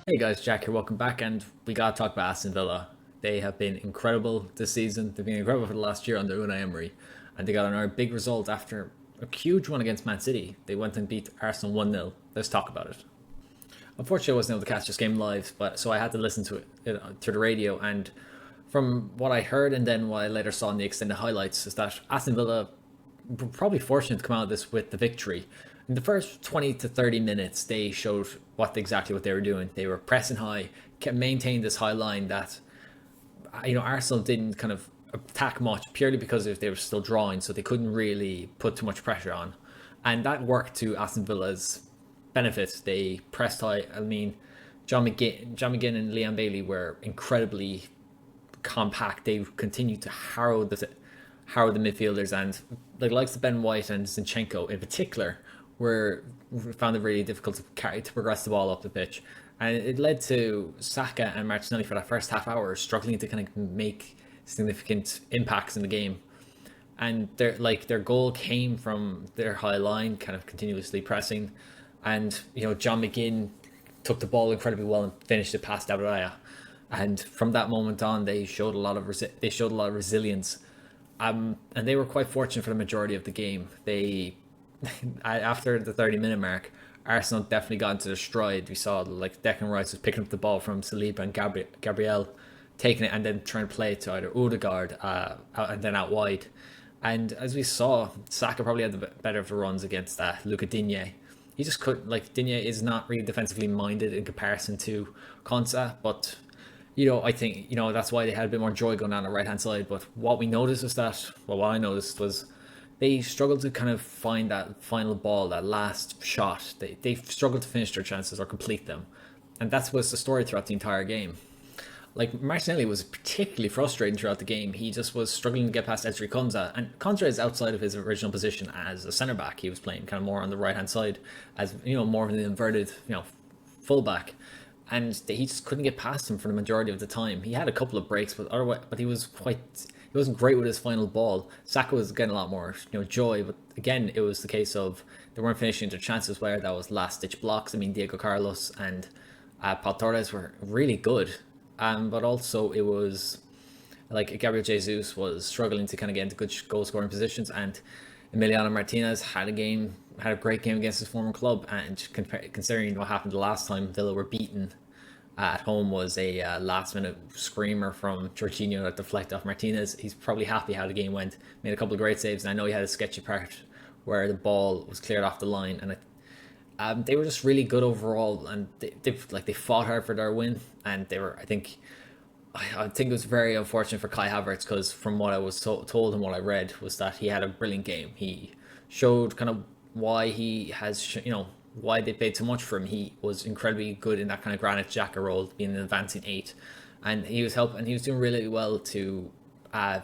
Hey guys, Jack here. Welcome back, and we gotta talk about Aston Villa. They have been incredible this season. They've been incredible for the last year under Unai Emery, and they got another big result after a huge one against Man City. They went and beat Arsenal 1-0. Let's talk about it. Unfortunately, I wasn't able to catch this game live, but so I had to listen to it through the radio. And from what I heard, and then what I later saw in the extended highlights, is that Aston Villa were probably fortunate to come out of this with the victory. In the first 20 to 30 minutes, they showed exactly what they were doing. They were pressing high, kept maintaining this high line that Arsenal didn't kind of attack much purely because they were still drawing, so they couldn't really put too much pressure on, and that worked to Aston Villa's benefit. They pressed high. I mean, John McGinn and Leon Bailey were incredibly compact. They continued to harrow the midfielders, and the likes of Ben White and Zinchenko in particular were found it really difficult to progress the ball up the pitch, and it led to Saka and Martinelli for that first half hour struggling to kind of make significant impacts in the game. And their goal came from their high line, kind of continuously pressing, and John McGinn took the ball incredibly well and finished it past Dabraya. And from that moment on, they showed a lot of resilience, and they were quite fortunate for the majority of the game. They after the 30-minute mark, Arsenal definitely got into their stride. We saw like Declan Rice was picking up the ball from Saliba and Gabriel, taking it and then trying to play it to either Odegaard and then out wide. And as we saw, Saka probably had the better of the runs against Luca Digne. He just couldn't, Digne is not really defensively minded in comparison to Konsa, but I think that's why they had a bit more joy going on the right hand side. But what I noticed was they struggled to kind of find that final ball, that last shot. They struggled to finish their chances or complete them, and that was the story throughout the entire game. Like Martinelli was particularly frustrating throughout the game. He just was struggling to get past Ezri Konsa, and Konsa is outside of his original position as a centre back. He was playing kind of more on the right hand side as more of an inverted full back, and he just couldn't get past him for the majority of the time. He had a couple of breaks, but he wasn't great with his final ball. Saka was getting a lot more joy, but again it was the case of they weren't finishing their chances where that was last ditch blocks. I mean, Diego Carlos and Paul Torres were really good, but also it was like Gabriel Jesus was struggling to kind of get into good goal scoring positions, and Emiliano Martinez had a great game against his former club. And considering what happened the last time Villa were beaten at home was a last minute screamer from Jorginho that deflected off Martinez. He's probably happy how the game went. Made a couple of great saves, and I know he had a sketchy part where the ball was cleared off the line, and they were just really good overall, and they fought hard for their win, and they were I think it was very unfortunate for Kai Havertz, because from what I was told and what I read was that he had a brilliant game. He showed kind of why he has why they paid so much for him. He was incredibly good in that kind of Granit Xhaka role, being an advancing eight, and he was doing really well to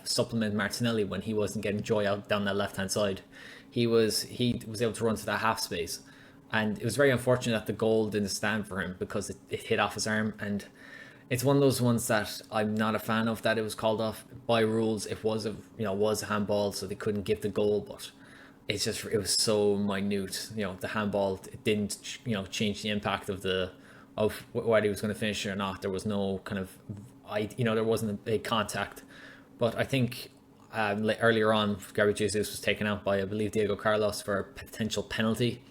supplement Martinelli when he wasn't getting joy out down that left hand side. He was able to run to that half space, and it was very unfortunate that the goal didn't stand for him because it hit off his arm. And it's one of those ones that I'm not a fan of, that it was called off. By rules, it was a handball, so they couldn't give the goal, but it was so minute. The handball, it didn't change the impact of whether he was going to finish it or not. There was no kind of there wasn't a big contact. But I think earlier on, Gabriel Jesus was taken out by, I believe, Diego Carlos for a potential penalty.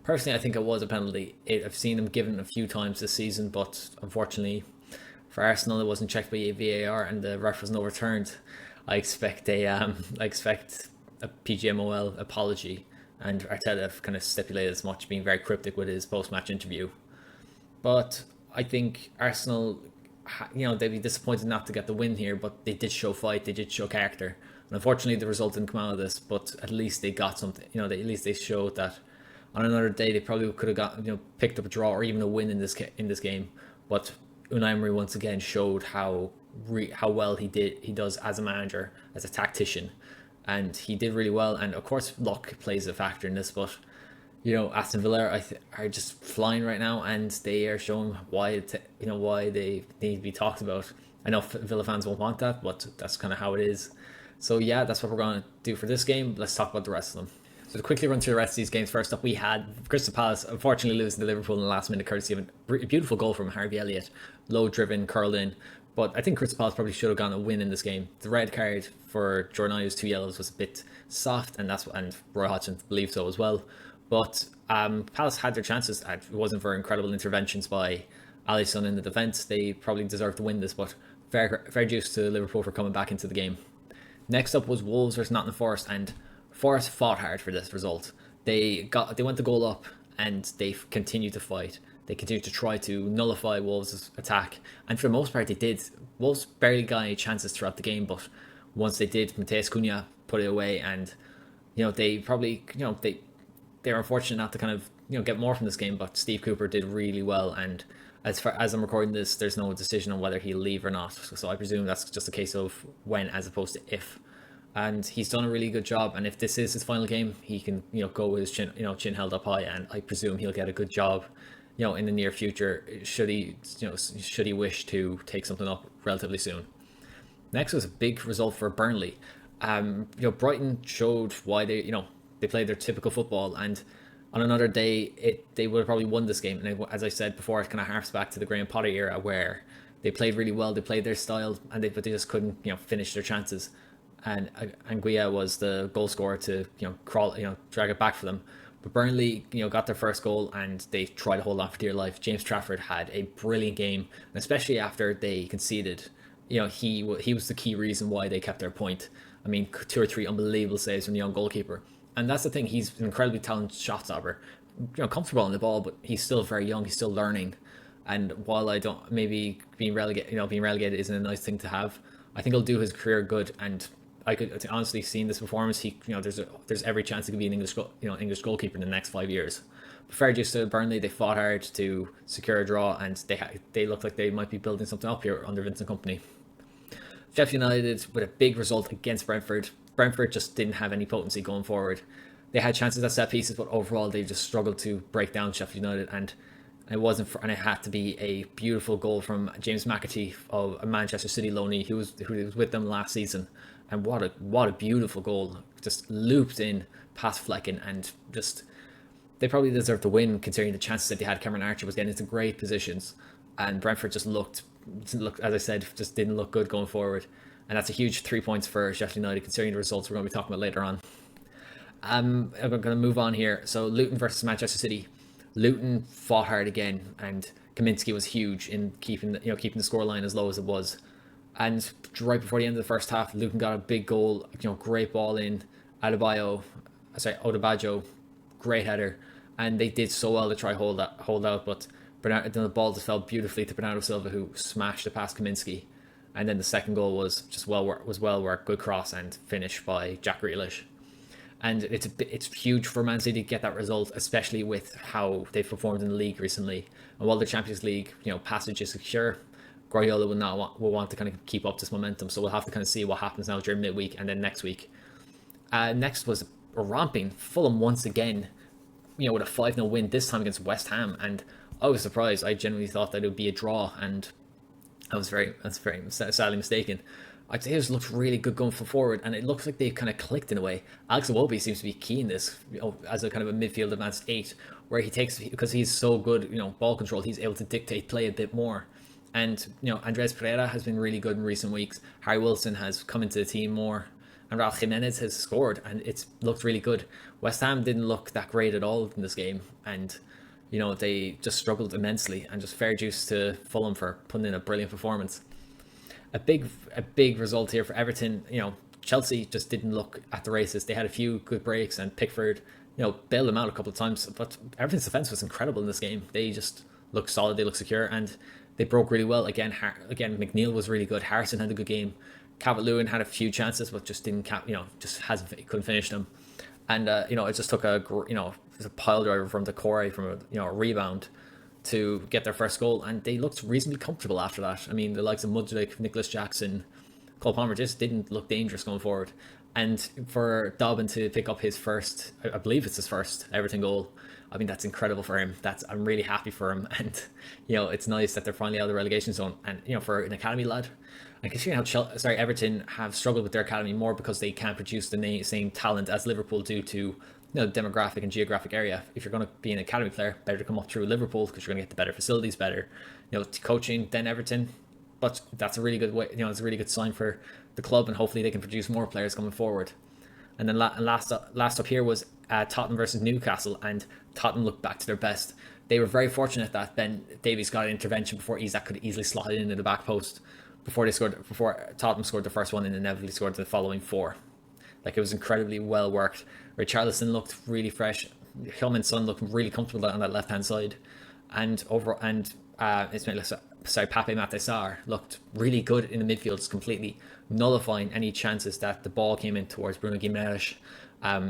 Personally, I think it was a penalty. I've seen him given a few times this season, but unfortunately for Arsenal, it wasn't checked by VAR and the ref wasn't overturned. I expect a PGMOL apology, and Arteta kind of stipulated as much, being very cryptic with his post-match interview. But I think Arsenal, they'd be disappointed not to get the win here, but they did show fight, they did show character. And unfortunately, the result didn't come out of this, but at least they got something. At least they showed that on another day they probably could have got picked up a draw or even a win in this game. But Unai Emery once again showed how well he does as a manager, as a tactician, and he did really well. And of course, luck plays a factor in this, but Aston Villa are just flying right now, and they are showing why they need to be talked about. I know Villa fans won't want that, but that's kind of how it is. So yeah, that's what we're going to do for this game. Let's talk about the rest of them. So to quickly run through the rest of these games, first up we had Crystal Palace unfortunately losing to Liverpool in the last minute courtesy of a beautiful goal from Harvey Elliott, low driven, curled in. But I think Crystal Palace probably should have gone a win in this game. The red card for Jordan Ayew's 2 yellows was a bit soft, and Roy Hodgson believed so as well. But Palace had their chances. It wasn't for incredible interventions by Alisson in the defence. They probably deserved to win this, but fair dues to Liverpool for coming back into the game. Next up was Wolves versus Nottingham Forest, and Forest fought hard for this result. They went the goal up, and they continued to fight. They continued to try to nullify Wolves' attack, and for the most part they did. Wolves barely got any chances throughout the game, but once they did, Mateus Cunha put it away, and they probably they were unfortunate not to kind of get more from this game. But Steve Cooper did really well, and as far as I'm recording this, there's no decision on whether he'll leave or not. So I presume that's just a case of when as opposed to if. And he's done a really good job. And if this is his final game, he can go with his chin held up high, and I presume he'll get a good job in the near future, should he wish to take something up relatively soon. Next was a big result for Burnley. Brighton showed why they played their typical football, and on another day they would have probably won this game. And as I said before, it kind of harps back to the Graham Potter era where they played really well, they played their style, but they just couldn't finish their chances. And Anguilla was the goal scorer to drag it back for them. But Burnley got their first goal, and they tried to hold on for dear life. James Trafford had a brilliant game, and especially after they conceded, he was the key reason why they kept their point. I mean, 2 or 3 unbelievable saves from the young goalkeeper, and that's the thing. He's an incredibly talented shot stopper, comfortable on the ball, but he's still very young. He's still learning, and while I don't maybe being relegated isn't a nice thing to have, I think it'll do his career good. And I could honestly see in this performance, there's every chance he could be an English goalkeeper in the next 5 years. But fair dues to Burnley, they fought hard to secure a draw, and they looked like they might be building something up here under Vincent Kompany. Sheffield United with a big result against Brentford. Brentford just didn't have any potency going forward. They had chances at set pieces, but overall they just struggled to break down Sheffield United, and it had to be a beautiful goal from James McAtee of a Manchester City loanee who was with them last season. And what a beautiful goal, just looped in past Flecken, and just they probably deserved to win considering the chances that they had. Cameron Archer was getting into great positions, and Brentford just looked, as I said, just didn't look good going forward. And that's a huge 3 points for Sheffield United considering the results we're going to be talking about later on. I'm going to move on here. So Luton versus Manchester City. Luton fought hard again, and Kaminsky was huge in keeping the scoreline as low as it was. And right before the end of the first half, Luton got a big goal, great ball in. Odebajo, great header. And they did so well to try hold out, but the ball just fell beautifully to Bernardo Silva, who smashed it past Kaminsky. And then the second goal was just well worked, good cross and finish by Jack Grealish. And it's huge for Man City to get that result, especially with how they've performed in the league recently. And while the Champions League, passage is secure, Guardiola will want to kind of keep up this momentum. So we'll have to kind of see what happens now during midweek and then next week. Next was a romping Fulham once again, with a 5-0 win, this time against West Ham. And I was surprised. I genuinely thought that it would be a draw, and that's very sadly mistaken. I'd say it just looked really good going forward, and it looks like they've kind of clicked in a way. Alex Iwobi seems to be key in this, as a kind of a midfield advanced 8, where because he's so good, ball control, he's able to dictate play a bit more. And, Andres Pereira has been really good in recent weeks. Harry Wilson has come into the team more. And Raul Jimenez has scored, and it's looked really good. West Ham didn't look that great at all in this game. And, they just struggled immensely. And just fair dues to Fulham for putting in a brilliant performance. A big result here for Everton. Chelsea just didn't look at the races. They had a few good breaks, and Pickford, bailed them out a couple of times. But Everton's defence was incredible in this game. They just looked solid. They looked secure, and they broke really well. Again, McNeil was really good. Harrison had a good game. Calvert-Lewin had a few chances, but just couldn't finish them. And it just took a pile driver from Decore from a rebound to get their first goal, and they looked reasonably comfortable after that. I mean, the likes of Mudryk, Nicholas Jackson, Cole Palmer just didn't look dangerous going forward. And for Dobbin to pick up his first, I believe it's his first Everton goal, I mean, that's incredible for him. I'm really happy for him, and it's nice that they're finally out of the relegation zone. And for an academy lad, and considering how Everton have struggled with their academy more because they can't produce the same talent as Liverpool do to demographic and geographic area. If you're going to be an academy player, better to come up through Liverpool because you're going to get the better facilities, better, coaching than Everton. But that's a really good way. It's a really good sign for the club, and hopefully they can produce more players coming forward. And then last up here was Tottenham versus Newcastle, and Tottenham looked back to their best. They were very fortunate that Ben Davies got an intervention before Isak could easily slot it into the back post before Tottenham scored the first one and inevitably scored the following four. Like, it was incredibly well worked. Richarlison looked really fresh. Heung-min Son looked really comfortable on that left hand side, and Pape Matar Sarr looked really good in the midfield, just completely nullifying any chances that the ball came in towards Bruno Guimaraes,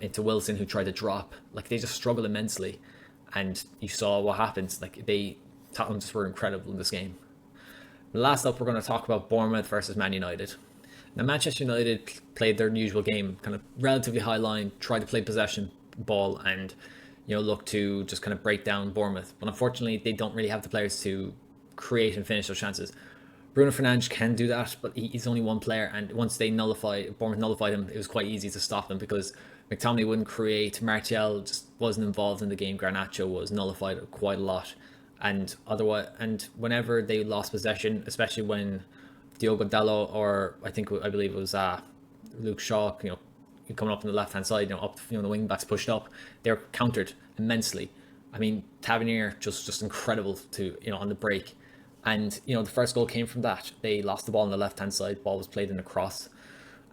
into Wilson, who tried to drop. Like, they just struggled immensely, and you saw what happens. Like, Tottenham just were incredible in this game. Last up, we're going to talk about Bournemouth versus Man United. Now, Manchester United played their usual game, kind of relatively high line, tried to play possession ball, and look to just kind of break down Bournemouth. But unfortunately, they don't really have the players to create and finish those chances. Bruno Fernandes can do that, but he's only one player, and once Bournemouth nullified him, it was quite easy to stop them because McTominay wouldn't create, Martial just wasn't involved in the game, Garnacho was nullified quite a lot, and whenever they lost possession, especially when Diogo Dalot or I believe it was Luke Shaw, coming up on the left hand side, the wing backs pushed up, they were countered immensely. I mean, Tavernier just incredible on the break. And, the first goal came from that. They lost the ball on the left-hand side. Ball was played in a cross.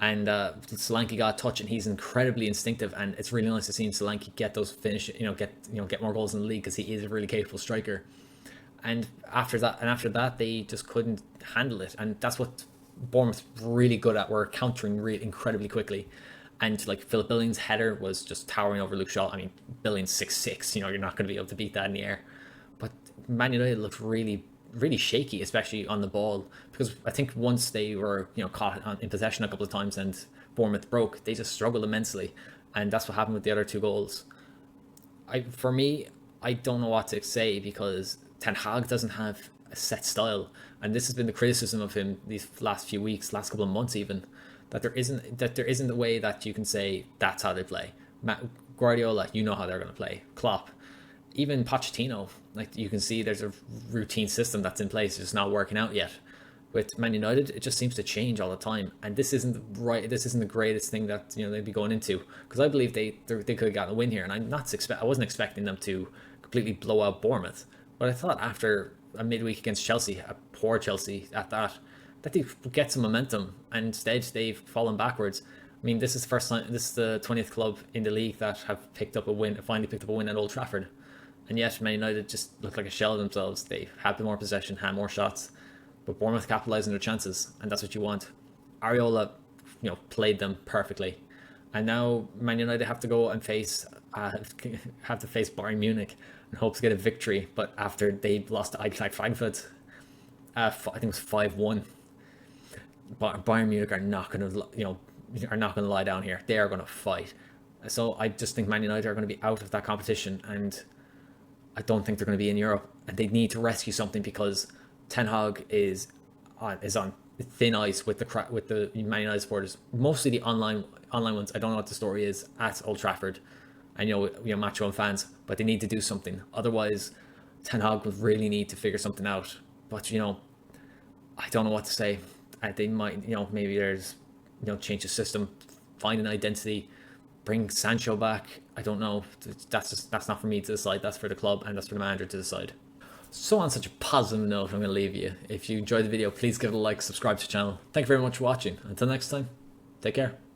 And Solanke got a touch, and he's incredibly instinctive. And it's really nice to see Solanke get those get more goals in the league, because he is a really capable striker. And after that, they just couldn't handle it. And that's what Bournemouth really good at. Were countering really incredibly quickly. And like Philip Billings' header was just towering over Luke Shaw. I mean, Billings 6'6", you're not going to be able to beat that in the air. But Man United looked really, really shaky, especially on the ball, because I think once they were caught in possession a couple of times and Bournemouth broke, they just struggled immensely, and that's what happened with the other two goals. For me, I don't know what to say, because Ten Hag doesn't have a set style, and this has been the criticism of him these last few weeks, last couple of months even, that there isn't a way that you can say that's how they play. Guardiola, how they're going to play. Klopp, even Pochettino, like, you can see there's a routine system that's in place, it's just not working out yet. With Man United, it just seems to change all the time, and this isn't the greatest thing that they'd be going into, because I believe they could have gotten a win here, and I wasn't expecting them to completely blow out Bournemouth, but I thought after a midweek against Chelsea, a poor Chelsea at that they get some momentum, and instead they've fallen backwards. I mean, this is the first time, this is the 20th club in the league that have finally picked up a win at Old Trafford. And yet Man United just look like a shell of themselves. They had more possession, had more shots, but Bournemouth capitalised on their chances, and that's what you want. Areola, played them perfectly. And now Man United have to go and face Bayern Munich and hope to get a victory. But after they lost to Eintracht Frankfurt, I think it was 5-1. Bayern Munich are not going to lie down here. They are going to fight. So I just think Man United are going to be out of that competition, and I don't think they're going to be in Europe. And they need to rescue something, because Ten Hag is on thin ice with the Man United supporters, mostly the online ones. I don't know what the story is at Old Trafford. I know Macho and fans, but they need to do something. Otherwise, Ten Hag will really need to figure something out. But I don't know what to say. They might, maybe there's, change the system, find an identity, bring Sancho back. I don't know. That's not for me to decide. That's for the club, and that's for the manager to decide. So on such a positive note, I'm going to leave you. If you enjoyed the video, please give it a like, subscribe to the channel. Thank you very much for watching. Until next time, take care.